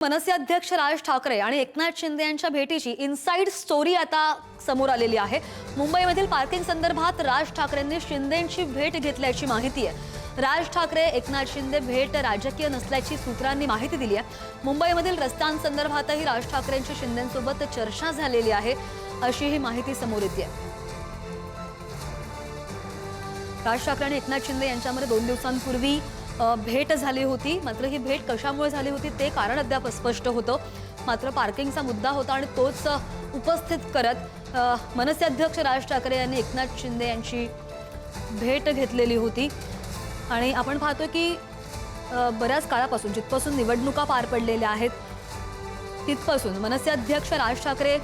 मनसे अध्यक्ष राज ठाकरे आणि एकनाथ शिंदे यांच्या भेटीची इनसाइड स्टोरी आता समोर आलेली आहे। मुंबईमधील पार्किंग संदर्भात राज ठाकरेंनी शिंदेंची भेट घेतल्याची माहिती आहे। राज ठाकरे एकनाथ शिंदे भेट राजकीय नसल्याची सूत्रांनी माहिती दिली आहे। मुंबईमधील रस्त्यांसंदर्भातही राज ठाकरेंची शिंदेंसोबत चर्चा झालेली आहे अशी ही माहिती समोर येते। राज ठाकरे आणि एकनाथ शिंदे यांच्यामध्ये 2 दिवसांपूर्वी भेट झाली होती। मात्र ही भेट कशामुळे झाली होती ते कारण अद्याप स्पष्ट होतं। मात्र पार्किंगचा मुद्दा होता आणि तोच उपस्थित करत मनसे अध्यक्ष राज ठाकरे यांनी एकनाथ शिंदे यांची भेट घेतलेली होती। आणि आपण पाहतो की बऱ्याच काळापासून जिथपासून निवडणुका पार पडलेल्या आहेत तिथपासून मनसे अध्यक्ष राज ठाकरे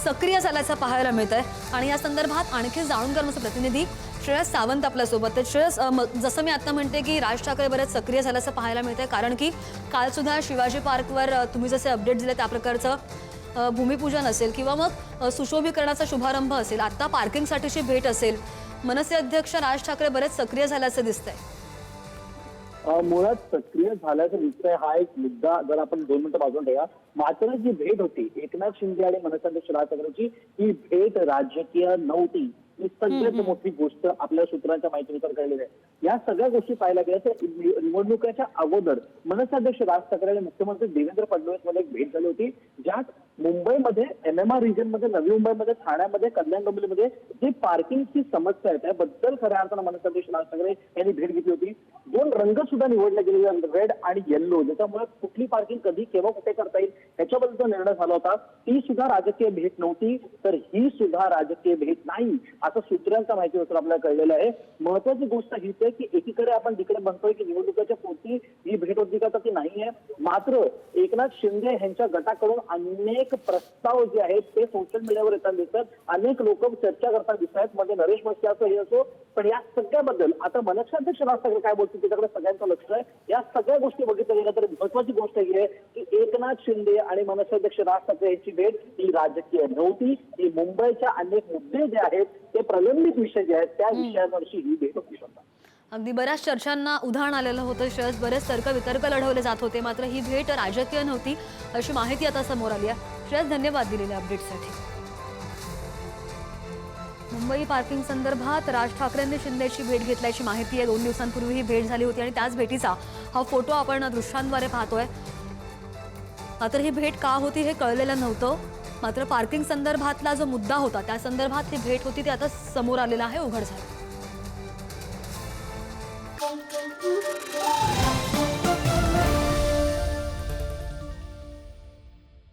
सक्रिय झाल्याचं पाहायला मिळतंय। आणि या संदर्भात आणखी जाणून घेण्याचा प्रतिनिधी श्रेयस सावंत आपल्या सोबत आहे। श्रेयस, जसं मी आता म्हणते की राज ठाकरे बरेच सक्रिय झाल्याचं पाहायला मिळतंय, कारण की काल सुद्धा शिवाजी पार्कवर तुम्ही जसे अपडेट दिले त्या प्रकारचं भूमिपूजन असेल किंवा मग सुशोभीकरणाचा शुभारंभ असेल, आता पार्किंगसाठीची भेट असेल। मनसे अध्यक्ष राज ठाकरे बरेच सक्रिय झाल्याचं दिसतंय। मुळात सक्रिय झाल्याचं दिसतंय हा एक मुद्दा जर आपण 2 मिनिटं बाजूला ठेवा। मात्र जी भेट होती एकनाथ शिंदे आणि मनसे अध्यक्ष राज ठाकरेंची, ही भेट राजकीय नव्हती। ही सगळ्यात मोठी गोष्ट आपल्या सूत्रांच्या माहितीनुसार कळलेली आहे। या सगळ्या गोष्टी पाहायला गेल्या तर निवडणुकीच्या अगोदर मनसे अध्यक्ष राज ठाकरे आणि मुख्यमंत्री देवेंद्र फडणवीस मध्ये एक भेट झाली होती, ज्यात मुंबईमध्ये MMR रिजन मध्ये, नवी मुंबईमध्ये, ठाण्यामध्ये, कल्याण डोंबिवलीमध्ये जी पार्किंगची समस्या आहे त्याबद्दल खऱ्या अर्थानं मनसे अध्यक्ष राज ठाकरे यांनी भेट घेतली होती। 2 रंग सुद्धा निवडले गेलेले, रेड आणि येल्लो, ज्याच्यामुळे कुठली पार्किंग कधी केव्हा कुठे करता येईल याच्याबद्दलचा निर्णय झाला होता। ती सुद्धा राजकीय भेट नव्हती, तर ही सुद्धा राजकीय भेट नाही असं सूत्रांच्या माहितीनुसार आपल्याला कळलेलं आहे। महत्वाची गोष्ट हीच आहे की एकीकडे आपण तिकडे म्हणतोय की निवडणुकीच्या पुरती ही भेट होती का, तर ती नाहीये। मात्र एकनाथ शिंदे यांच्या गटाकडून अनेक प्रस्ताव जे आहेत ते सोशल मीडियावर येताना दिसतात, अनेक लोक चर्चा करताना दिसत आहेत। मध्ये नरेश मस्के असो हे असो, पण या सगळ्याबद्दल आता मनसे अध्यक्ष राज ठाकरे काय बोलतील त्याच्याकडे सगळ्यांचं लक्ष आहे। या सगळ्या गोष्टी बघितल्या गेल्या तर महत्वाची गोष्ट ही आहे की एकनाथ शिंदे आणि मनसे अध्यक्ष राज ठाकरे यांची भेट ही राजकीय नव्हती, ही मुंबईच्या अनेक मुद्दे जे आहेत ते प्रलंबित विषय जे आहेत त्या विषयांवरची ही भेट होती। अगदी बऱ्याच चर्चांना उधाण आलेलं होतं श्रेयस, बरेच तर्कवितर्क लढवले जात होते, मात्र ही भेट राजकीय नव्हती अशी माहिती आता समोर आली आहे। श्रेयस, धन्यवाद दिलेल्या अपडेटसाठी। मुंबई पार्किंग संदर्भात राज ठाकरेंनी शिंदेची भेट घेतल्याची माहिती आहे। 2 दिवसांपूर्वी ही भेट झाली होती आणि त्याच भेटीचा हा फोटो आपण दृश्यांद्वारे पाहतोय। मात्र ही भेट का होती हे कळलेलं नव्हतं, मात्र पार्किंग संदर्भातला जो मुद्दा होता त्या संदर्भात ही भेट होती ते आता समोर आलेलं आहे, उघड झालं।